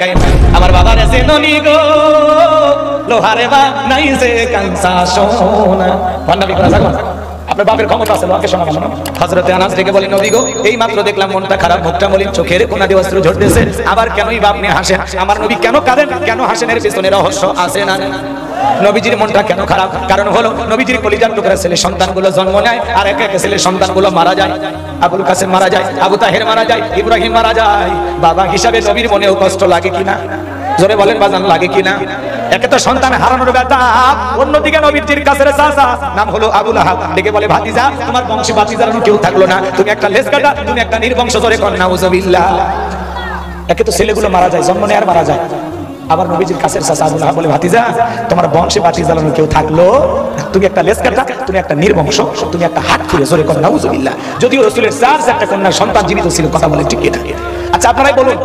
ঢাকাই আমার বাবার আছে ননি গো লোহারে বা নাই যে কাঁচা সোনা ভান্ডারি করা যাবে আপনার বাপের ক্ষমতা আছে লোকে শোনা না হযরতে আনাস থেকে বলেন নবী গো এই মাত্র দেখলাম মনটা খারাপ মুখটা মলিন চোখের কোনা দিয়ে অশ্রু ঝরতেছে আবার কেনই বাপ নিয়ে হাসেন আমার নবী কেন কাঁদেন কেন হাসেন এর পিছনে রহস্য আছে না নবীজির মনটা কেন খারাপ কারণ হলো নবীজির কলিজার টুকরা ছেলে সন্তানগুলো জন্ম নেয় আর এক এক ছেলে সন্তানগুলো মারা যায় আবুল কাসেম মারা যায় আবু তাহের মারা যায় ইব্রাহিম মারা যায় বাবা হিসাবে নবীর মনেও কষ্ট লাগে কিনা জোরে বলেন বাজান লাগে কিনা একে তো সন্তান হারানোর ব্যথা অন্যদিকে নবীজির কাছের চাচা নাম হলো আবু লাহাব ডেকে বলে ভাতিজা তোমার বংশে ভাতিজার কেউ থাকলো না তুমি একটা লেজ কাটা তুমি একটা নির্বংশ জোরে কর নাউজুবিল্লাহ একে তো ছেলেগুলো মারা যায় জন্ম নেয় আর মারা যায় আবার নবীজির কাছের চাচা আবু লাহাব বলে ভাতিজা তোমার বংশে ভাতিজার কেউ থাকলো তুমি একটা লেজ কাটা তুমি একটা নির্বংশ তুমি একটা হাত খুলে জোরে কর নাউজুবিল্লাহ যদিও রাসূলের চারটা কন্যার সন্তান জীবিত ছিল কথা বলে ঠিক না আচ্ছা আপনারাই বলুন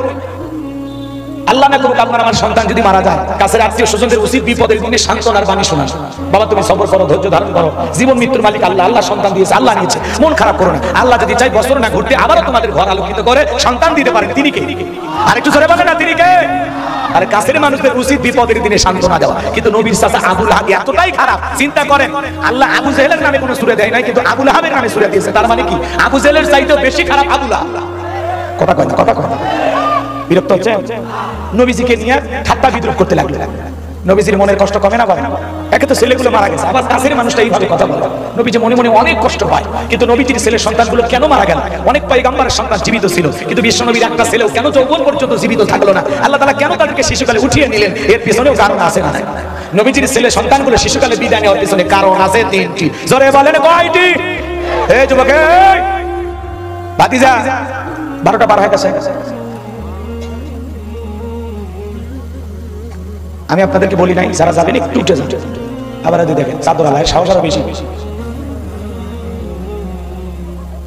আল্লাহ না করুক আপনার আমার সন্তান যদি মারা যায় কাছের আত্মীয় স্বজনদের উচিত বিপদের দিনে সান্ত্বনার বাণী শোনান বাবা তুমি সবর করো ধৈর্য ধারণ করো জীবন মৃত্যুর মালিক আল্লাহ আল্লাহ সন্তান দিয়েছে আল্লাহ নিয়েছে মন খারাপ করো না আল্লাহ যদি চাই বছর না ঘুরতে আবারও তোমাদের ঘর আলোকিত করে সন্তান দিতে পারেন তিনি কে আরেকটু জোরে বলেন না তিনি কে আর কাছের মানুষদের উচিত বিপদের দিনে সান্ত্বনা দেওয়া কিন্তু নবীর চাচা আবু লাহাব এতটাই খারাপ চিন্তা করেন আল্লাহ আবু জেহেলের নামে কোনো সূরা দেয় নাই কিন্তু আবু লাহাবের নামে সূরা দিয়েছে তার মানে কি আবু জেহেলের চাইতেও বেশি খারাপ আবু লাহাব কথা কয় না কথা কয় না বিরক্ত হচ্ছে নবীজিকে নিয়ে ঠাট্টা বিদ্রুপ করতে লাগলো নবীজির মনের কষ্ট কমে না কমে না একে তো ছেলেগুলো মারা গেছে আবার কাছের মানুষটা এইভাবে কথা বলে নবীজি মনে মনে অনেক কষ্ট পায় কিন্তু নবীজির ছেলের সন্তানগুলো কেন মারা গেল অনেক পয়গম্বরের সন্তান জীবিত ছিল কিন্তু বিশ্বনবীর একটা ছেলেও কেন যৌবন পর্যন্ত জীবিত থাকলো না আল্লাহ তাআলা কেন তাদেরকে শিশুকালে উঠিয়ে নিলেন এর পিছনেও কারণ আছে না নবীজির ছেলে সন্তানগুলো শিশুকালে বিদায় নেওয়ার পিছনে কারণ আছে তিনটি জোরে বলেন কয়টি এই যুবক এই ভাতিজা 12টা পার হয়ে গেছে আমি আপনাদেরকে বলি নাই যারা যাবেন একটু উঠে যান আবার যদি দেখেন চাদর আলায় সাহস আরো বেশি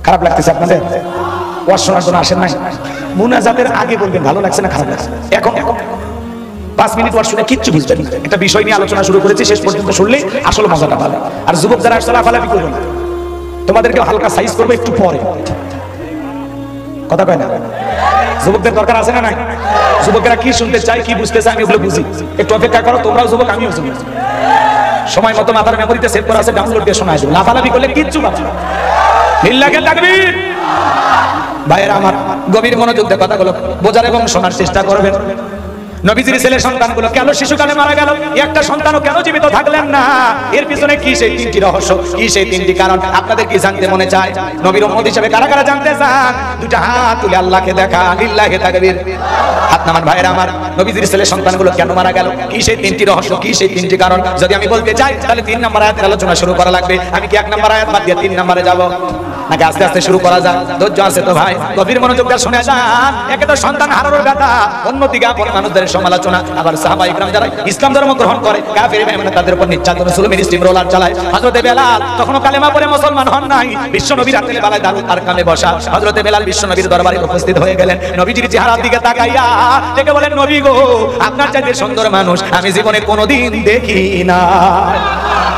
খারাপ লাগতেছে আপনাদের ওয়াজ শোনার জন্য আসেন নাই মুনাজাতের আগে বলবেন ভালো লাগছে না খারাপ লাগছে এখন 5 মিনিট ওয়াজ শুনে কিচ্ছু বুঝবেন না একটা বিষয় নিয়ে আলোচনা শুরু করেছি শেষ পর্যন্ত শুনলে আসলে মজাটা পাবে আর যুবক যারা আসলে আফালাফি করবেন তোমাদেরকে হালকা সাইজ করবে একটু পরে কথা কয় না যুবকদের দরকার আছে না নাই যুবকেরা কি শুনতে চায় কি বুঝতে চায় আমি ওগুলো বুঝি একটু অপেক্ষা করো তোমরাও যুবক আমিও যুবক সময় মতো মাথার মেমোরিতে সেভ করা আছে ডাউনলোড দিয়ে শোনা আসবে লাফালাফি করলে কিচ্ছু পাবে না লিল্লাহি তাকবীর ভাইয়েরা আমার গভীর মনোযোগ দিয়ে কথাগুলো বোঝার এবং শোনার চেষ্টা করবেন নবীজির ছেলে সন্তানগুলো কেন শিশুকালে মারা গেল একটা সন্তানও কেন জীবিত থাকলেন না এর পিছনে কি সেই তিনটি রহস্য কি সেই তিনটি কারণ আপনাদের কি জানতে মনে চায় নবীর উম্মত হিসেবে কারা কারা জানতে চান দুটো হাত তুলে আল্লাহকে দেখা লিল্লাহি তাকবীর হাত নামান ভাইরা আমার নবীজির ছেলে সন্তানগুলো কেন মারা গেল কি সেই তিনটি রহস্য কি সেই তিনটি কারণ যদি আমি বলতে চাই তাহলে 3 নম্বর আয়াতের আলোচনা শুরু করা লাগবে আমি কি 1 নম্বর আয়াত বাদ দিয়ে 3 নম্বরে যাব নাকি আস্তে আস্তে শুরু করা যায় ধৈর্য আছে তো ভাই গভীর মনোযোগ দিয়ে শুনে যান একে তো সন্তান হারানোর ব্যথা অন্যদিকে আপন মানুষদের সমালোচনা আবার সাহাবায়ে ইকরাম যারা ইসলাম ধর্ম গ্রহণ করে কাফির বেঈমান তাদের উপর নির্যাতন জুলুমের স্টিম রোলার চালায় হযরতে বেলাল তখনও কালেমা পড়ে মুসলমান হন নাই বিশ্বনবীর রাতের বেলায় দারুল আরকামে বসা হযরতে বেলাল বিশ্বনবীর দরবারে উপস্থিত হয়ে গেলেন নবীজির চেহারার দিকে তাকাইয়া ডেকে বলেন নবী গো আপনার চাইতে সুন্দর মানুষ আমি জীবনে কোনোদিন দেখি না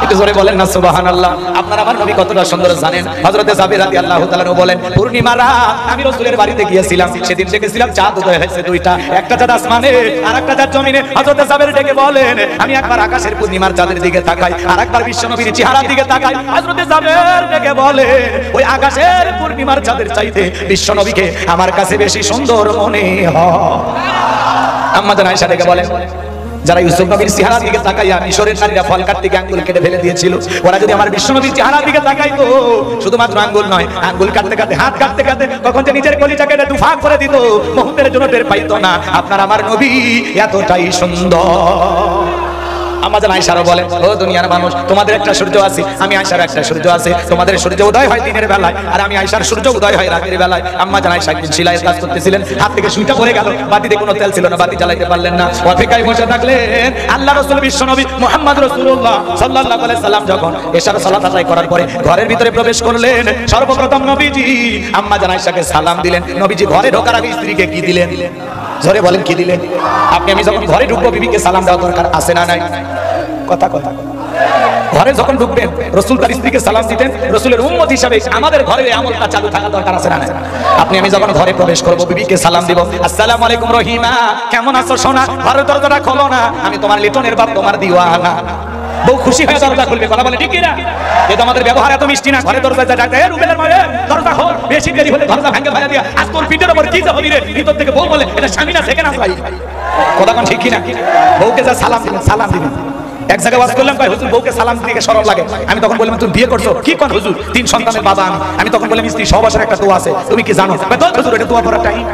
একটু জোরে বলেন না সুবহানাল্লাহ আপনারা আমার নবী কতটা সুন্দর জানেন হযরতে জাবের রাদিয়াল্লাহু তাআলা বলেন পূর্ণিমা রাত আমি রাসূলের বাড়িতে গিয়েছিলাম সেদিন দেখেছিলাম চাঁদ উদয় হয়েছে দুইটা একটা চাঁদ আসমানে আর একটা চাঁদ জমিনে হযরতে জাবের ডেকে বলেন আমি একবার আকাশের পূর্ণিমার চাঁদের দিকে তাকাই আর একবার বিশ্বনবীর চেহারার দিকে তাকাই হযরতে জাবের ডেকে বলে ওই আকাশের পূর্ণিমার চাঁদের চাইতে বিশ্বনবীকে আমার কাছে বেশি সুন্দর মনে হয় আম্মা জান আয়েশা ডেকে বলেন যারা ইউসুফ নবীর চেহারার দিকে তাকাইয়া মিশরের নারীরা ফল কাটতে গিয়ে আঙ্গুল কেটে ফেলে দিয়েছিল ওরা যদি আমার বিশ্বনবীর চেহারার দিকে তাকাইতো শুধুমাত্র আঙ্গুল নয় আঙ্গুল কাটতে কাটতে হাত কাটতে কাটতে কখন যে নিজের কলিজা কেটে দুফাক করে দিত মুহূর্তের জন্য টের পাইতো না আপনার আমার নবী এতটাই সুন্দর আম্মা জান আয়েশা বলেন ও দুনিয়ার মানুষ তোমাদের একটা সূর্য আছে আমি আয়েশার একটা সূর্য আছে তোমাদের সূর্য উদয় হয় দিনের বেলায় আর আমি আয়েশার সূর্য উদয় হয় রাতের বেলায় আম্মা জান আয়েশা একদিন সেলাইয়ের কাজ করতেছিলেন হাত থেকে সুইটা পড়ে গেল বাতিতে কোনো তেল ছিল না বাতি জ্বালাতে পারলেন না অপেক্ষায় বসে থাকলেন আল্লাহ রাসূল বিশ্বনবী মুহাম্মদ রাসূলুল্লাহ সাল্লাল্লাহু আলাইহি সাল্লাম যখন এশার সালাত আদায় করার পরে ঘরের ভিতরে প্রবেশ করলেন সর্বপ্রথম নবীজি আম্মা জান আয়েশাকে সালাম দিলেন নবীজি ঘরে ঢোকার আগে স্ত্রীকে কি দিলেন জোরে বলেন কি দিলেন আপনি আমি যখন ঘরে ঢুকবো বিবিকে সালাম দেওয়া দরকার আছে না নাই কথা কথা ঘরে যখন ঢুকবেন রাসূল তার স্ত্রীকে সালাম দিতেন। রাসূলের উম্মত হিসাবে আমাদের ঘরে এই আমলটা চালু থাকা দরকার আছে না? আপনি আমি যখন ঘরে প্রবেশ করব বিবিকে সালাম দিব, আসসালামু আলাইকুম রহিমা, কেমন আছো সোনা, ঘরের দরজাটা খোলো না, আমি তোমার লিটনের বাপ, তোমার দিওয়ানা। বউ খুশি হয়ে দরজা খুলবে, কথা বলে ঠিক কি না? কিন্তু আমাদের ব্যবহার এত মিষ্টি না। ঘরে দরজা ডাকতে, এ রুবেলের মায়ে দরজা খোল, বেশি দেরি হলে দরজা ভাঙে ভাঙা দিয়া, আজ তোর পিঠের উপর কি যা হলি রে। ভিতর থেকে বউ বলে, এটা স্বামী না সেকেন্ড ভাই, কথা কোন ঠিক কি না? বউকে যা সালাম দিবেন, সালাম দিবেন। এক জায়গায় ওয়াজ করলাম, ভাই হুজুর বউকে সালাম দিতে শরম লাগে। আমি তখন বললাম, তুমি বিয়ে করছো? কি কোন হুজুর, 3 সন্তানের বাবা আমি। আমি তখন বললাম, স্ত্রী সহবাসের একটা দোয়া আছে, তুমি কি জানো? হুজুর এটা দোয়া করার টাইম,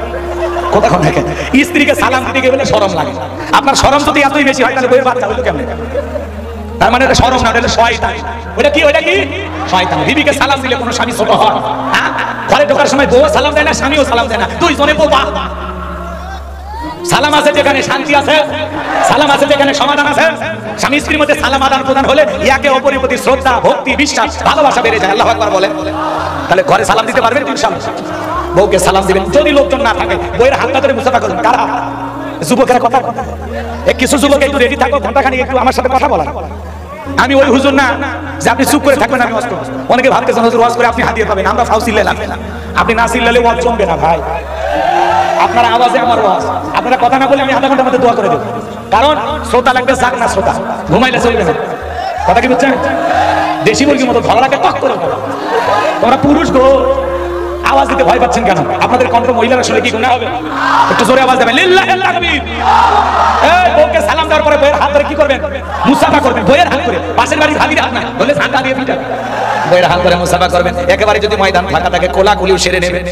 কথা কোন দেখেন। স্ত্রীকে সালাম দিতে গেলে শরম লাগে। আপনার শরম যদি এতই বেশি হয় তাহলে বউয়ের বাচ্চা হইলো কেমনে? তার মানে এটা শরম না, এটা শয়তান। ওটা কি? ওটা কি শয়তান। বিবিকে সালাম দিলে কোনো স্বামী ছোট হয়? হ্যাঁ, ঘরে ঢোকার সময় বউ সালাম দেয় না, স্বামীও সালাম দেয় না, দুইজনে বোবা। সালাম আছে যেখানে শান্তি আছে, সালাম আছে যেখানে সমাধান আছে। স্বামী স্ত্রীর মধ্যে সালাম আদান প্রদান হলে একে অপরের প্রতি শ্রদ্ধা, ভক্তি, বিশ্বাস, ভালোবাসা বেড়ে যায়। আল্লাহু আকবার বলেন। তাহলে ঘরে সালাম দিতে পারবেন ইনশাআল্লাহ। বউকে সালাম দিবেন, যদি লোকজন না থাকে বউয়ের হাতটা ধরে মুসাফা করবেন। কারা? যুবকেরা কথা বলে। কিছু যুবক একটু রেডি থাকো, ঘন্টাখানিক একটু আমার সাথে কথা বলা। আমি ওই হুজুর না যে আপনি চুপ করে থাকবেন আমি ওয়াজ করব। অনেকে ভাবতেছেন হুজুর ওয়াজ করে আপনি হাদিয়া পাবেন, আমরা ফাউ চিল্লাইলাম। আপনি না চিল্লালে ওয়াজ জমবে না ভাই। আপনার আওয়াজে আমার ওয়াজ। আপনারা কথা না বলে আমি আধা ঘন্টার মধ্যে দোয়া করে দেব। কারণ শ্রোতা লাগবে, যাক না শ্রোতা, ঘুমাইলে চলবে না। কথা কি বুঝছেন? দেশি মুরগির মতো ধরাটাকে টক করে দাও। তোমরা পুরুষ গো, আওয়াজ দিতে ভয় পাচ্ছেন কেন? আপনাদের কণ্ঠ মহিলারা শুনে কি গুনাহ হবে? একটু জোরে আওয়াজ দেবেন, লিল্লাহিল তাকবীর। এই বউকে সালাম দেওয়ার পরে বউয়ের হাত ধরে কি করবেন? মুসাফা করবেন। বউয়ের হাত করে, পাশের বাড়ির ভাবির হাত না, বলে ঝাঁটা দিয়ে পিটা। বউয়ের হাত ধরে মুসাফা করবেন। একেবারে যদি ময়দান ফাঁকা থাকে কোলাকুলিও সেরে নেবেন।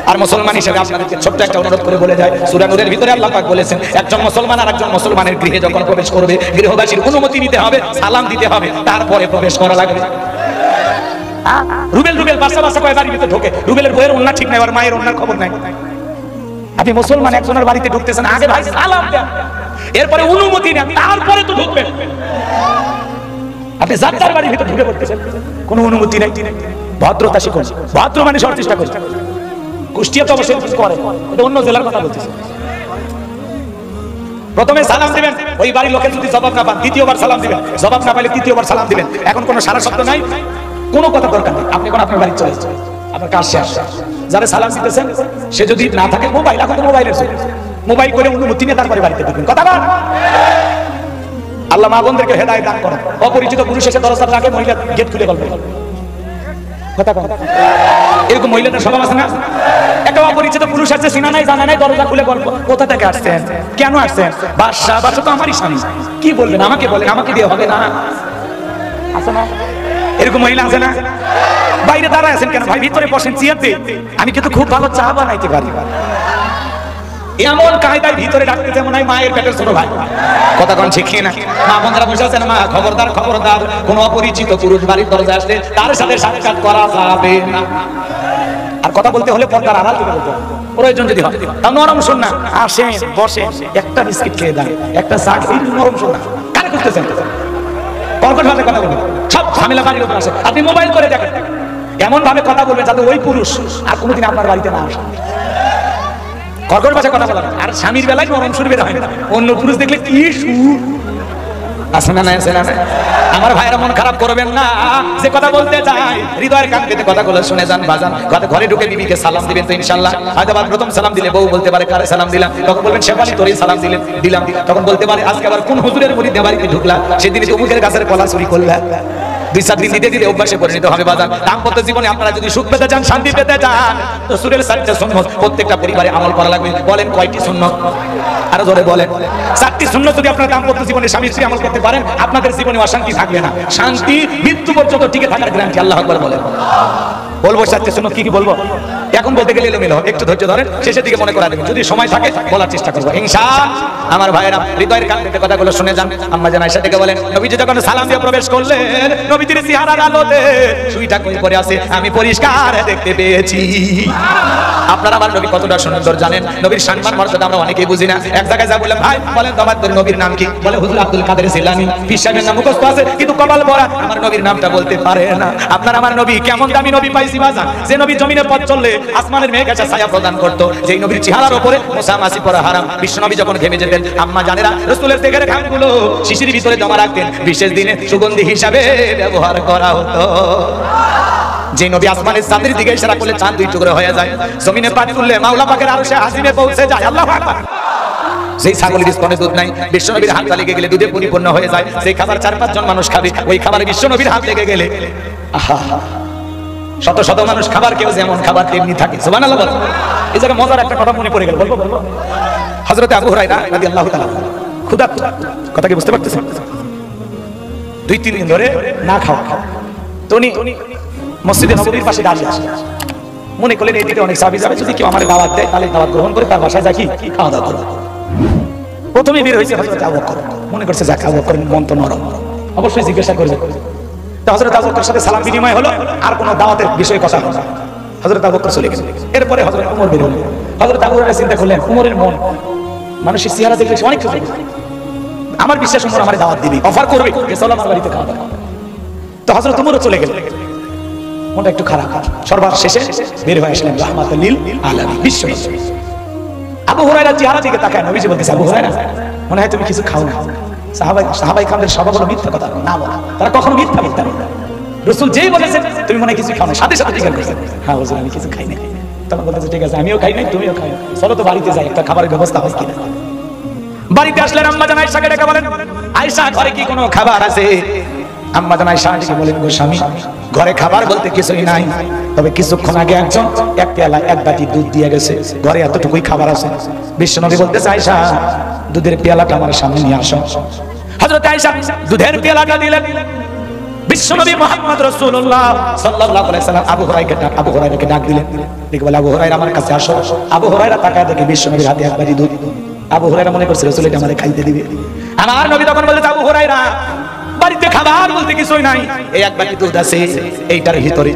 আর মুসলমান হিসেবে আপনাদেরকে ছোট্ট একটা অনুরোধ করে বলে যায়, সূরা নূরের ভিতরে আল্লাহ পাক বলেছেন, একজন মুসলমান আর একজন মুসলমানের গৃহে যখন প্রবেশ করবে, গৃহবাসীর অনুমতি নিতে হবে, সালাম দিতে হবে, তারপরে প্রবেশ করা লাগবে। রুবেল বাসা বাসা করে বাড়ির ভিতরে ঢোকে, রুবেলের বইয়ের ওন্না ঠিক নাই, আর মায়ের ওন্নার খবর নাই। আপনি মুসলমান একজনের বাড়িতে ঢুকতেছেন, আগে ভাই সালাম দেন, এরপরে অনুমতি নেন, তারপরে তো ঢুকবেন। আপনি যাত্রার বাড়ির ভিতরে ঢুকে পড়তেছেন, কোনো অনুমতি নাই। ভদ্রতা শিখুন, ভদ্র মানুষ হওয়ার চেষ্টা করছেন। কুষ্টিয়া তো অবশ্যই করে, এটা অন্য জেলার কথা বলতেছে। প্রথমে সালাম দিবেন, ওই বাড়ির লোকের যদি জবাব না পান দ্বিতীয়বার সালাম দিবেন, জবাব না পাইলে তৃতীয়বার সালাম দিবেন। এখন কোনো সারা শব্দ নাই, কোনো কথা দরকার নেই, আপনি কোন আপনার বাড়ি চলে যাচ্ছেন, আপনার কাজ শেষ। যারা সালাম দিতেছেন সে যদি না থাকে মোবাইল, এখন তো মোবাইলের মোবাইল করে অনুমতি নিয়ে তারপরে বাড়িতে ঢুকবেন। কথা বল। আল্লাহ মা বোনদেরকে হেদায়েত দান করেন। অপরিচিত পুরুষ এসে দরজার আগে মহিলা গেট খুলে বলবে, কথা বল। এরকম মহিলাদের স্বভাব আছে না? একটা অপরিচিত পুরুষ আছে, চিনা নাই জানা নাই, দরজা খুলে গল্প, কোথা থেকে আসছেন, কেন আসছেন? বাদশা তো আমারই স্বামী, কি বলবেন আমাকে বলেন, আমাকে দিয়ে হবে না? আছে না এরকম মহিলা? আছে না? বাইরে দাঁড়ায় আছেন কেন ভাই? ভিতরে বসেন, চেয়ার দিয়ে, আমি কিন্তু খুব ভালো চা বানাইতে পারি। এমন কায়দায় ভিতরে ডাকতে যেমন মায়ের পেটের ছোট ভাই। কথা কোন ঠিক না? মা বন্ধুরা বসে আছেন, মা খবরদার খবরদার, কোন অপরিচিত পুরুষ বাড়ির দরজায় আসলে তার সাথে সাক্ষাৎ করা যাবে না। আর কথা বলতে হলে পর্দার আড়াল থেকে বলতে হবে, প্রয়োজন যদি হয়। তা নরম শোন না, আসেন বসেন, একটা বিস্কিট খেয়ে দেন, একটা চা খেয়ে, নরম শোন না, কানে খুঁজতেছেন, কর্কট ভাবে কথা বলবেন, সব ঝামেলা বাড়ির উপর আসে। আপনি মোবাইল করে দেখেন, এমন ভাবে কথা বলবেন যাতে ওই পুরুষ আর কোনোদিন আপনার বাড়িতে না আসে। কর্কট ভাষায় কথা বলা, আর স্বামীর বেলায় নরম সুর বের হয় না, অন্য পুরুষ দেখলে কি সুর আছে না? আছে না? আমার ভাইরা মন খারাপ করবেন না, যে কথা বলতে চাই হৃদয়ের কান পেতে কথাগুলো শুনে যান বাজান। ঘরে ঢুকে বিবিকে সালাম দিবেন তো ইনশাআল্লাহ। হয়তো আবার প্রথম সালাম দিলে বউ বলতে পারে কারে সালাম দিলাম, তখন বলবেন শেফালি তোরই সালাম দিলাম। তখন বলতে পারে আজকে আবার কোন হুজুরের মুরিদ বাড়িতে ঢুকলা, সেদিন অমুকের গাছের কলা চুরি করলা। 2-4 দিন দিতে দিতে অভ্যাসে পরিণত হবে বাজান। দাম্পত্য জীবনে আপনারা যদি সুখ পেতে চান, শান্তি পেতে চান, রাসূলের 4টি সুন্নাত প্রত্যেকটা পরিবারে আমল করা লাগবে। বলেন কয়টি সুন্নাত? আরো জোরে বলেন। 4টি সুন্নাত যদি আপনারা দাম্পত্য জীবনে স্বামী স্ত্রী আমল করতে পারেন, আপনাদের জীবনে অশান্তি থাকবে না, শান্তি মৃত্যু পর্যন্ত টিকে থাকার গ্যারান্টি। আল্লাহু আকবার বলেন। বলবো 4টি সুন্নাত কি কি বলবো, এখন বলতে গেলে এলোমেলো হবে, একটু ধৈর্য ধরেন, শেষের দিকে মনে করা দেবেন, যদি সময় থাকে বলার চেষ্টা করবো ইনশাআল্লাহ। আমার ভাইয়েরা হৃদয়ের কান থেকে কথাগুলো শুনে যান। আম্মা জান আয়েশা থেকে বলেন, নবীজি যখন সালাম দিয়ে প্রবেশ করলেন, নবীজির চেহারার আলোতে সুইটা কই পড়ে আছে আমি পরিষ্কার দেখতে পেয়েছি। আপনারা আমার নবী কতটা সুন্দর জানেন? নবীর সম্মান মর্যাদা আমরা অনেকেই বুঝি না। এক জায়গায় যা বললাম, ভাই বলেন তো আমার নবীর নাম কি? বলে হুজুর আব্দুল কাদের জিলানী। পীর সাহেবের নাম মুখস্থ আছে কিন্তু কপাল ভরা আমার নবীর নামটা বলতে পারে না। আপনার আমার নবী কেমন দামি নবী পাইছি বাজান, যে নবী জমিনে পথ চললে আসমানের মেঘ এসে ছায়া প্রদান করত। যেই নবীর চেহারার উপরে মুসা মাসি পরা হারাম, বিশ্বনবী যখন ঘেমে যেতেন আম্মা জানেরা রাসূলের দেহের ঘামগুলো শিশির ভিতরে জমা রাখতেন, বিশেষ দিনে সুগন্ধি হিসাবে ব্যবহার করা হতো। যে নবী আসমানের চাঁদের দিকে ইশারা করলে চাঁদ দুই টুকরো হয়ে যায়, জমিনে পা তুললে মাওলা পাকের আরশে আজিমে পৌঁছে যায়। আল্লাহু আকবার। যেই ছাগলের স্তনে দুধ নাই, বিশ্বনবীর হাত লেগে গেলে দুধে পরিপূর্ণ হয়ে যায়। সেই খাবার 4-5 জন মানুষ খাবে, ওই খাবারে বিশ্বনবীর হাত লেগে গেলে আহা, শত শত মানুষ খাবার, কেউ যেমন খাবার তেমনি থাকে। সুবহানাল্লাহ বল। এই জায়গায় মজার একটা কথা মনে পড়ে গেল, বলবো। হযরত আবু হুরায়রা রাদিয়াল্লাহু তাআলা ক্ষুধার্ত, কথা কি বুঝতে পারতেছেন? 2-3 দিন ধরে না খাওয়া। তো উনি মসজিদে নববীর পাশে দাঁড়িয়ে আছে, মনে করলেন এই দিকে অনেক সাহাবী যাবে, যদি কেউ আমার দাওয়াত দেয় তাহলে দাওয়াত গ্রহণ করে তার বাসায় যাই কি খাওয়া দাওয়া করব। প্রথমে বের হয়েছে হযরত আবু বকর, মনে করছে যাক আবু বকর মন তো নরম, অবশ্যই জিজ্ঞাসা করবে। তো হযরত আবু বকরের সাথে সালাম বিনিময় হলো, আর কোনো দাওয়াতের বিষয়ে কথা হলো না। হযরত আবু বকর চলে গেলেন। এরপরে হযরত ওমর বের হলেন। হযরত আবু হুরায়রা চিন্তা করলেন, ওমরের মন, মানুষের চেহারা দেখলে অনেক কিছু, আমার বিশ্বাস ওমর আমার দাওয়াত দিবে, অফার করবে যে চলো আমার বাড়িতে খাওয়া দাওয়া। তো হযরত ওমরও চলে গেলেন, মনটা একটু খারাপ। সর্বার শেষে বের হয়ে আসলেন রাহমাতুল লিল আলামিন, বিশ্বনবী। আবু হুরায়রা চেহারা দিকে তাকায়, নবীজি বলতেছে, আবু হুরায়রা মনে হয় তুমি কিছু খাও না। সাহাবাই কামদের স্বভাব হলো মিথ্যা কথা না বলা, তারা কখনো মিথ্যা বলতে পারে না। রাসূল যেই বলেছেন তুমি মনে হয় কিছু খাও না, সাথে সাথে জিজ্ঞাসা করছেন, হ্যাঁ হুজুর আমি কিছু খাই না। তখন বলতেছে ঠিক আছে, আমিও খাই নাই তুমিও খাই না, চলো তো বাড়িতে যাই, একটা খাবারের ব্যবস্থা হয় কিনা। বাড়িতে আসলেন, আম্মা জান আয়েশাকে ডেকে বলেন, আয়েশা ঘরে কি কোনো খাবার আছে? আম্মা জান আয়েশা বলেন, গো স্বামী ঘরে খাবার বলতে কিছুই নাই, তবে কিছুক্ষণ আগে একজন এক পেয়ালা এক বাটি দুধ দিয়ে গেছে, ঘরে এতটুকুই খাবার আছে। বিশ্বনবী বলতেছে, আয়েশা দুধের পেয়ালাটা আমার সামনে নিয়ে আসো। হযরত আয়েশা দুধের পেয়ালাটা দিলেন। বিশ্বনবী মুহাম্মদ রাসূলুল্লাহ সাল্লাল্লাহু আলাইহি সাল্লাম আবু হুরায়রাকে ডাক দিলেন, দেখে বলে, আবু হুরায়রা আমার কাছে আসো। আবু হুরায়রা তাকায় দেখে বিশ্বনবীর হাতে এক বাটি দুধ। আবু হুরায়রা মনে করছে রাসূল এটা আমাদের খাইতে দিবে। আমার নবী তখন বলতেছে, আবু হুরায়রা বাড়িতে খাবার বলতে কিছুই নাই, এই এক বাটি দুধ আছে, এইটার ভিতরে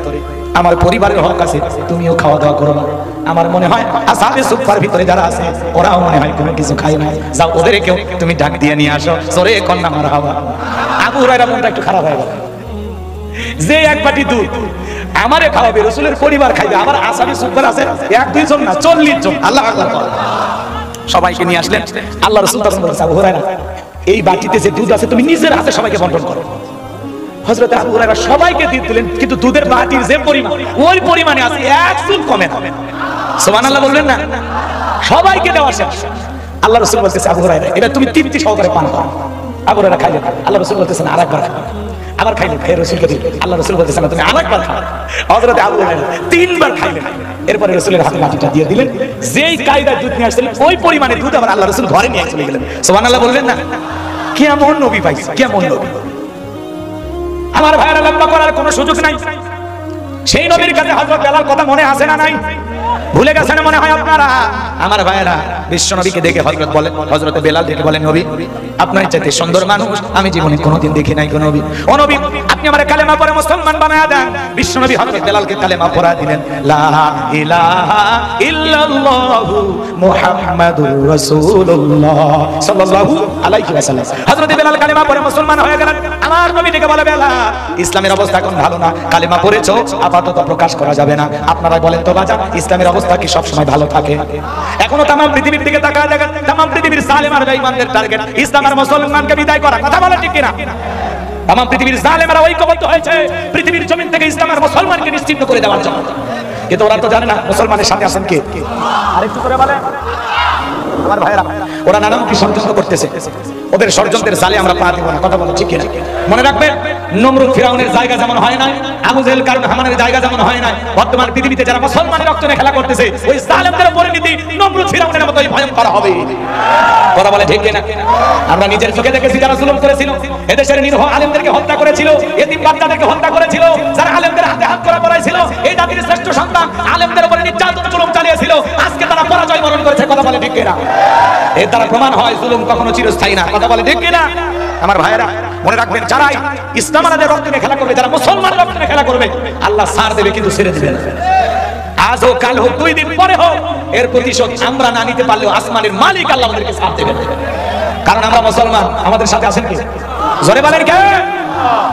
আমার পরিবারের হক আছে, তুমিও খাওয়া দাওয়া করো। আমার মনে হয় আসহাবে সুফার ভিতরে যারা আছে ওরাও মনে হয় কোনো কিছু খায় না, যাও ওদেরকেও তুমি ডাক দিয়ে নিয়ে আসো, জোরে কন্যা মারহাবা। আবু হুরায়রা মনটা একটু খারাপ হয়ে গেল, যে এক বাটি দুধ আমারে খাওয়াবে, রাসূলের পরিবার খাইবে, আমার আসহাবে সুফার আছে 1-2 জন না 40 জন। আল্লাহ আকবার। সবাইকে নিয়ে আসলেন। আল্লাহ রাসূল তখন বলেছে, আবু হুরায়রা এই বাটিতে যে দুধ আছে তুমি নিজের হাতে সবাইকে বন্টন করো। হযরত আবু হুরায়রা সবাইকে দিয়ে দিলেন, কিন্তু দুধের বাটির যে পরিমাণ ওই পরিমাণে আছে, এক চুল কমে না। সুবহানাল্লাহ বলবেন না? সবাইকে দেওয়া শেষ। আল্লাহ রাসূল বলতেছে, আবু হুরায়রা এটা তুমি তৃপ্তি সহকারে পান করো। আবু হুরায়রা খাইলেন। আল্লাহ রাসূল বলতেছেন আরেকবার খাও। আবার খাইলেন, খেয়ে রাসূলকে দিলেন। আল্লাহ রাসূল বলতেছেন তুমি আরেকবার খাও। হযরত আবু হুরায়রা 3 বার খাইলেন। এরপরে রাসূলের হাতে বাটিটা দিয়ে দিলেন। যেই কায়দায় দুধ নিয়ে আসছিলেন ওই পরিমাণে দুধ আবার আল্লাহ রাসূল ঘরে নিয়ে চলে গেলেন। সুবহানাল্লাহ বলবেন না? কেমন নবী পাইছে, কেমন নবী। আমার ভাইয়েরা লম্বা করার কোনো সুযোগ নাই। সেই নবীর কাছে হযরত বেলাল কথা মনে আছে না নাই? ভুলে গেছেন মনে হয় আপনারা। আমার ভাইয়েরা বিশ্ব নবীকে দেখে হযরত বেলাল দেখে বলেন, নবী আপনার চাইতে সুন্দর মানুষ আমি জীবনে কোনোদিন দেখি নাই। কোন নবী, ও নবী আপনি আমার কালেমা পড়ে মুসলমান বানায়া দেন। বিশ্ব নবী হযরত বেলালকে কালেমা পড়া দিলেন, লা ইলাহা ইল্লাল্লাহু মুহাম্মাদুর রাসূলুল্লাহ সাল্লাল্লাহু আলাইহি ওয়াসাল্লাম। হযরত বেলাল কালেমা পড়ে মুসলমান হয়ে গেলেন। আমার নবী দেখে বলে, বেলাল ইসলামের অবস্থা এখন ভালো না, কালেমা পড়েছো আপাতত প্রকাশ করা যাবে না। আপনারা বলেন তো বাজান, ইসলামের অবস্থা কি সব সময় ভালো থাকে? এখনো তামাম পৃথিবীর দিকে তাকায় দেখেন, তামাম পৃথিবীর জালেম আর বেঈমানদের টার্গেট ইসলাম আর মুসলমানকে বিদায় করা। কথা বলেন ঠিক কিনা? তামাম পৃথিবীর জালেমরা ঐক্যবদ্ধ হয়েছে পৃথিবীর জমিন থেকে ইসলাম আর মুসলমানকে নিশ্চিহ্ন করে দেওয়ার জন্য, কিন্তু ওরা তো জানে না মুসলমানের সাথে আছেন কে। আরেকটু করে বলেন আমার ভাইরা, ওরা নানামুখী ষড়যন্ত্র করতেছে, ওদের ষড়যন্ত্রের জালে আমরা পা দিব না। কথা বলেন ঠিক কিনা? মনে রাখবেন, নমরুদ ফিরাউনের জায়গা যেমন হয় না, আবু জেহেল কারণ হামানের জায়গা যেমন হয় না, বর্তমান পৃথিবীতে যারা মুসলমানের রক্ত নিয়ে খেলা করতেছে ওই জালেমদের পরিণতি নমরুদ ফিরাউনের মতোই ভয়ঙ্কর হবে। কথা বলে ঠিক কিনা? আমরা নিজের চোখে দেখেছি যারা জুলুম করেছিল, এদেশের নিরীহ আলেমদেরকে হত্যা করেছিল, এতিম বাচ্চাদেরকে হত্যা করেছিল, যারা আলেমদের হাতে হাত করা পড়াইছিল, এই জাতির শ্রেষ্ঠ সন্তান আলেমদের উপরে নির্যাতন জুলুম চালিয়েছিল, আজকে তারা পরাজয় বরণ করেছে। কথা বলে ঠিক কিনা? এর দ্বারা প্রমাণ হয় জুলুম কখনো চিরস্থায়ী না। কথা বলে ঠিক কিনা? আমার ভাইয়েরা মনে রাখবেন, যারা ইসলাম আলাদের রক্ত নিয়ে খেলা করবে, যারা মুসলমান রক্ত নিয়ে খেলা করবে, আল্লাহ ছাড় দেবে কিন্তু ছেড়ে দেবে না। আজ হোক কাল হোক 2 দিন পরে হোক, এর প্রতিশোধ আমরা না নিতে পারলেও আসমানের মালিক আল্লাহ আমাদেরকে ছাড় দেবেন, কারণ আমরা মুসলমান। আমাদের সাথে আছেন কি? জোরে বলেন কে?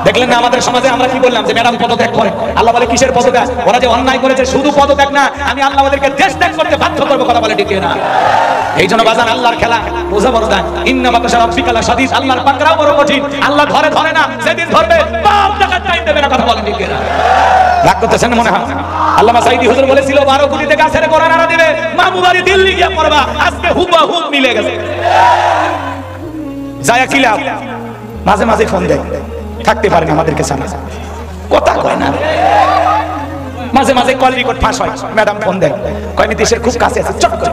দেখলেন না আমাদের সমাজে আমরা কি বললাম যে ম্যাডাম পদত্যাগ করে। আল্লাহ বলে কিসের পদত্যাগ? ওরা যে অন্যায় করেছে শুধু পদত্যাগ না, আমি আল্লাহ ওদেরকে দেশ ত্যাগ করতে বাধ্য করবো। কথা বলে ঠিক না? এই জন্য বাজান আল্লাহর খেলা বোঝা বড় দায়। ইন্না বাতাসা রাব্বিকা লাশাদীদ, আল্লাহর পাকড়াও বড় কঠিন। আল্লাহ ধরে ধরে না, সেদিন ধরবে বাপ টাকা চাই দেবে না। কথা বলে ঠিক না? রাগ করতেছেন মনে হয়? আল্লামা সাঈদী হুজুর বলেছিল 12 কোটিতে গাছের গোড়া নাড়া দিবে, মামু বাড়ি দিল্লি গিয়ে পড়বা। আজকে হুবহু মিলে গেছে। যায়া কিলা মাঝে মাঝে ফোন দেয়, থাকতে পারেন আমাদেরকে জানা, কথা কয় না। মাঝে মাঝে কল রেকর্ড ফাঁস হয়, ম্যাডাম ফোন দেয়, কয় আমি দেশের খুব কাছে আছি, চট করে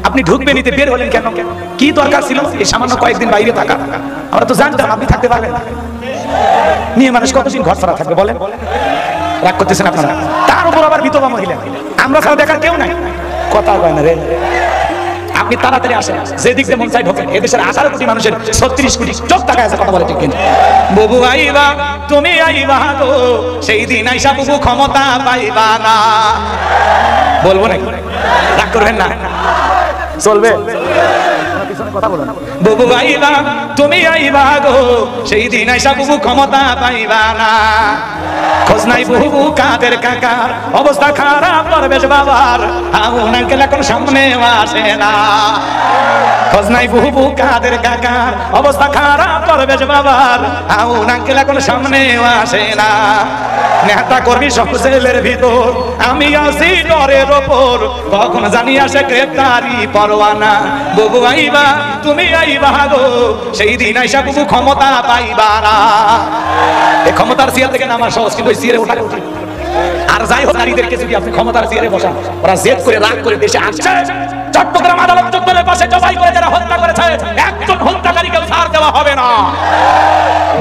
আপনি ঢুকবেন নিতে বের হলেন কেন? কি দরকার ছিল এই সামান্য কয়েকদিন বাইরে থাকা? আমরা তো জানতাম আপনি থাকতে পারবেন না। মেয়ে মানুষ কতদিন ঘর ছাড়া থাকবে বলেন? রাগ করতেছেন আপনারা? তার উপর আবার বিধবা মহিলা, আমরা ছাড়া দেখার কেউ নাই। কথা কয় না রে। আপনি তাড়াতাড়ি আসেন, যেদিক দিয়ে মন চাই ঢোকেন। এদেশের 18 কোটি মানুষের 36 কোটি চোখ তাকায় আছে। কথা বলে ঠিক কিনা? বুবু আইবা তুমি আইবা গো, সেই দিন আইসা বুবু ক্ষমতা পাইবা না। বলবো নাকি? রাগ করবেন না, চলবে। বুবু আইবা তুমি আইবা গো, সেই দিন আইসা বুবু ক্ষমতা পাইবা না। খোঁজ নাই বুবু কাদের কাকার, অবস্থা খারাপ পরবেশ বাবার, আউন আঙ্কেল এখন সামনে আসে না। খোঁজ নাই বুবু কাদের কাকার, অবস্থা খারাপ পরবেশ বাবার, আউন আঙ্কেল এখন সামনে আসে না। নেতা কর্মী সব জেলের ভিতর, আমি আছি ডরের ওপর, কখন জানি আসে গ্রেফতারি পরোয়ানা। বুবু আইবা তুমি আইবা গো, সেই দিন আইসা বুবু ক্ষমতা পাইবা না। এই ক্ষমতার চেয়ার থেকে নামা সহজ, কিন্তু ওই চেয়ারে ওঠা কঠিন। আর যাই হোক, নারীদেরকে যদি আপনি ক্ষমতার চেয়ারে বসান, ওরা জেদ করে রাগ করে দেশে আসছে। চট্টগ্রাম আদালত চত্বরের পাশে জবাই করে যারা হত্যা করেছে, একজন হত্যাকারীকে ছাড় দেওয়া হবে না।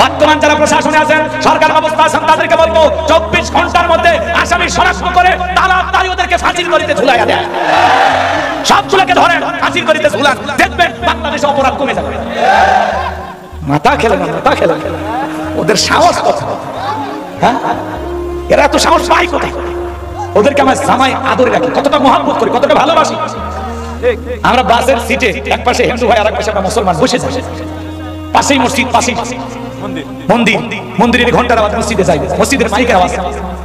বর্তমান যারা প্রশাসনে আছেন, সরকার ব্যবস্থা আছেন, তাদেরকে বলবো 24 ঘন্টার মধ্যে আসামি শনাক্ত করে তাড়াতাড়ি ওদেরকে ফাঁসির দড়িতে ঝুলাইয়া দেয়। সবগুলোকে ধরেন, ফাঁসির দড়িতে ঝুলান, দেখবেন বাংলাদেশে অপরাধ কমে যাবে। মাথা খেলে না, মাথা খেলে না। ওদের সাহস কত? হ্যাঁ, এরা এত সাহস পায় কোথায়? ওদেরকে আমার জামাই আদরে রাখি, কতটা মহব্বত করি, কতটা ভালোবাসি। আমরা বাসের সিটে এক পাশে হিন্দু ভাই আর এক পাশে আমরা মুসলমান বসে যাই, পাশেই মসজিদ, পাশেই মন্দির, মন্দিরের ঘন্টার আওয়াজ মসজিদে যাই, মসজিদের মাইকের আওয়াজ,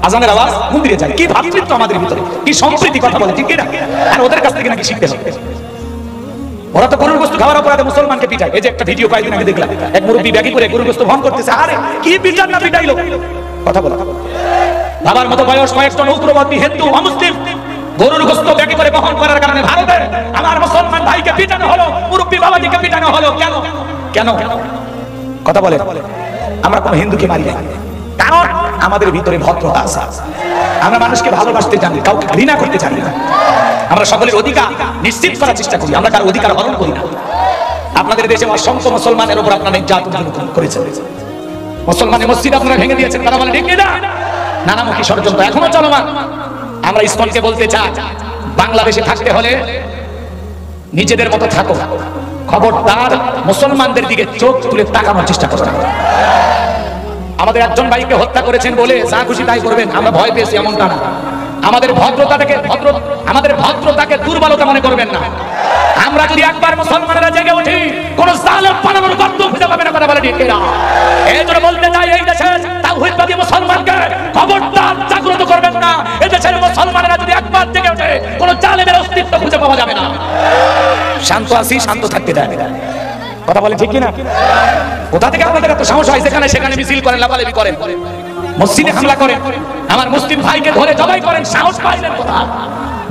আজানের আওয়াজ মন্দিরে যাই। কি ভাতৃত্ব আমাদের ভিতরে, কি সম্প্রীতি। কথা বলে ঠিক না? আর ওদের কাছ থেকে নাকি শিখতে হবে। ওরা তো গরুর গোশত খাওয়ার অপরাধে মুসলমানকে পিটায়। এই যে একটা ভিডিও কয়েকদিন আগে দেখলাম, এক মুরব্বী ব্যাগি করে গরুর গোশত ভন করতেছে। আরে কি পিটান না পিটাইলো? কথা বলা বাবার মতো বয়স কয়েকজন উগ্রবাদী হিন্দু অমুসলিম গরুর গোশত ব্যাগি করে বহন করার কারণে ভারতে আমার মুসলমান ভাইকে পিটানো হলো, মুরব্বী বাবাজিকে পিটানো হলো। কেন কেন? কথা বলে আমরা কোন হিন্দুকে মারি না, কারণ আমাদের ভিতরে ভদ্রতা আছে। আমরা মানুষকে ভালোবাসতে জানি, কাউকে ঘৃণা করতে জানি না। আমরা সকলের অধিকার নিশ্চিত করার চেষ্টা করি, আমরা কারো অধিকার হরণ করি না। আপনাদের দেশে অসংখ্য মুসলমানের উপর আপনারা নির্যাতন করেছেন, মুসলমানের মসজিদ আপনারা ভেঙে দিয়েছেন। তারা বলে ঠিক না? নানামুখী ষড়যন্ত্র এখনো চলমান। আমরা ইসকনকে বলতে চাই, বাংলাদেশে থাকতে হলে নিজেদের মতো থাকো, খবরদার মুসলমানদের দিকে চোখ তুলে তাকানোর চেষ্টা করবেন। আমাদের একজন ভাইকে হত্যা করেছেন বলে যা খুশি তাই করবেন, আমরা ভয় পেয়েছি এমনটা না। আমাদের ভদ্রতাকে দুর্বলতা মনে করবেন না। আমরা যদি একবার মুসলমানেরা জেগে উঠি, কোন জালেম পালানোর গর্ত খুঁজে পাবে না। কথা বলে ঠিক না? এই জন্য বলতে চাই, এই দেশের তাওহীদবাদী মুসলমানকে খবরদার জাগ্রত করবেন না। এই দেশের মুসলমানেরা যদি একবার জেগে ওঠে, কোন জালেমের অস্তিত্ব খুঁজে পাওয়া যাবে না। শান্ত আছি, শান্ত থাকতে দেয়। কথা বলে ঠিক কিনা? কোথা থেকে আপনাদের এত সাহস হয় যেখানে সেখানে মিছিল করেন, লাফালাফি করেন, মসজিদে হামলা করেন, আমার মুসলিম ভাইকে ধরে জবাই করেন? সাহস পাইলেন কোথা?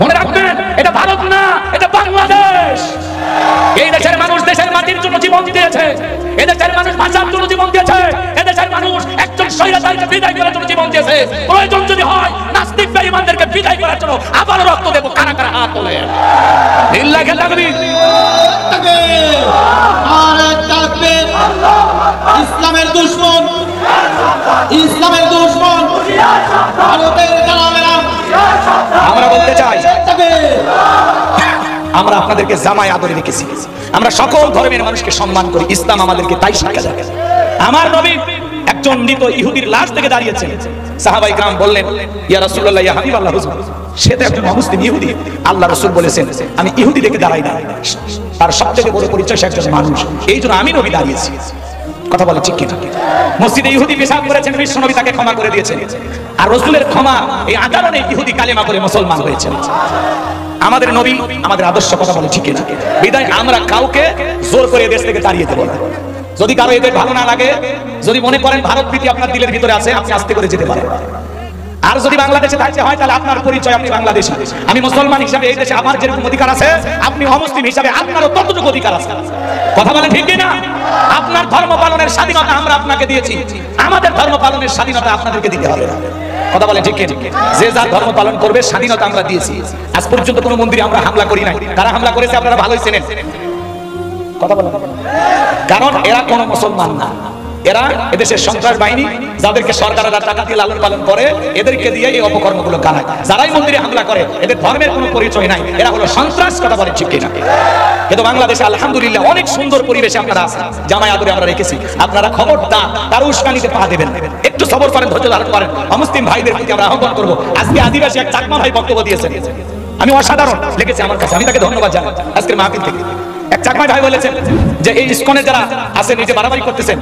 মনে রাখবেন, এটা ভারত না, এটা বাংলাদেশ। এই দেশের মানুষ দেশের মাটির জন্য জীবন দিয়েছে, এদেশের মানুষ ভাষার জন্য জীবন দিয়েছে, এদেশের মানুষ একজন স্বৈরাচারীকে বিদায় করার জন্য জীবন দিয়েছে। প্রয়োজন যদি হয় নাস্তিক বেঈমানদেরকে বিদায় করার জন্য আবার রক্ত দেব। কারা কারা হাত তোলে? লিল্লাহি তাকবীর, নারে তাকবীর। ইসলামের দুশমন, ইসলামের দুশমন ভারতের দালালেরা। আমরা বলতে চাই, আমরা আপনাদেরকে জামাই আদরে রেখেছি, আমরা সকল ধর্মের মানুষকে সম্মান করি। ইসলাম আমাদেরকে তাই শিক্ষা দেয়। আমার নবী একজন মৃত ইহুদির লাশ থেকে দাঁড়িয়েছেন, সাহাবায়ে کرام বললেন, ইয়া রাসূলুল্লাহ, ইয়া হাবিবাল্লাহ, হুজুর সে তো একজন মুসলিম ইহুদি। আল্লাহ রাসূল বলেছেন, আমি ইহুদি দেখে দাঁড়াই না, তার সবথেকে বড় পরিচয় সে একজন মানুষ, এই জন্য আমি নবী দাঁড়িয়েছি। কথা বলে ঠিক কিনা? মসজিদে ইহুদি পেশাব করেছেন, বিশ্বনবী তাকে ক্ষমা করে দিয়েছেন, আর রাসূলের ক্ষমা এই আচরণে ইহুদি কালেমা করে মুসলমান হয়েছেন। আমাদের নবী আমাদের আদর্শ, কথা বলে ঠিক কিনা? বিদায় আমরা কাউকে জোর করে দেশ থেকে তাড়িয়ে দেব না। যদি কারো এদের ভালো না লাগে, যদি মনে করেন ভারত প্রীতি আপনার দিলের ভিতরে আছে, আপনি আস্তে করে যেতে পারেন। আর যদি বাংলাদেশে থাকতে হয় তাহলে আপনার পরিচয় আপনি বাংলাদেশী। আমি মুসলমান হিসাবে এই দেশে আমার যেরকম অধিকার আছে, আপনি অমুসলিম হিসাবে আপনারও ততটুকু অধিকার আছে। কথা বলেন ঠিক কিনা? আপনার ধর্ম পালনের স্বাধীনতা আমরা আপনাকে দিয়েছি, আমাদের ধর্ম পালনের স্বাধীনতা আপনাদেরকে দিতে হবে। কথা বলেন ঠিক কিনা? যে যার ধর্ম পালন করবে স্বাধীনতা আমরা দিয়েছি। আজ পর্যন্ত কোনো মন্দিরে আমরা হামলা করি নাই। তারা হামলা করেছে আপনারা ভালোই চেনেন। কথা বলেন, কারণ এরা কোনো মুসলমান না, এরা এদেশের সন্ত্রাস বাহিনী, যাদেরকে সরকারেরা টাকা দিয়ে লালন পালন করে, এদেরকে দিয়ে এই অপকর্মগুলো গালায়। যারাই মন্দিরে হামলা করে এদের ধর্মের কোনো পরিচয় নাই, এরা হলো সন্ত্রাস। কথা বলে ঠিক কিনা? কিন্তু বাংলাদেশে আলহামদুলিল্লাহ অনেক সুন্দর পরিবেশে আপনারা আছেন, জামাই আদরে আমরা রেখেছি। আপনারা খবরদার কারো উস্কানিতে পা দেবেন, একটু সবর করেন, ধৈর্য ধারণ করেন। অমুসলিম ভাইদের প্রতি আমরা আহ্বান করবো। আজকে আদিবাসী এক চাকমা ভাই বক্তব্য দিয়েছেন, আমি অসাধারণ লেগেছে আমার কাছে, আমি তাকে ধন্যবাদ জানাই। আজকের মাহফিল থেকে এক চাকমা ভাই বলেছেন যে এই ইসকনের যারা আছেন, এই যে বাড়াবাড়ি করতেছেন,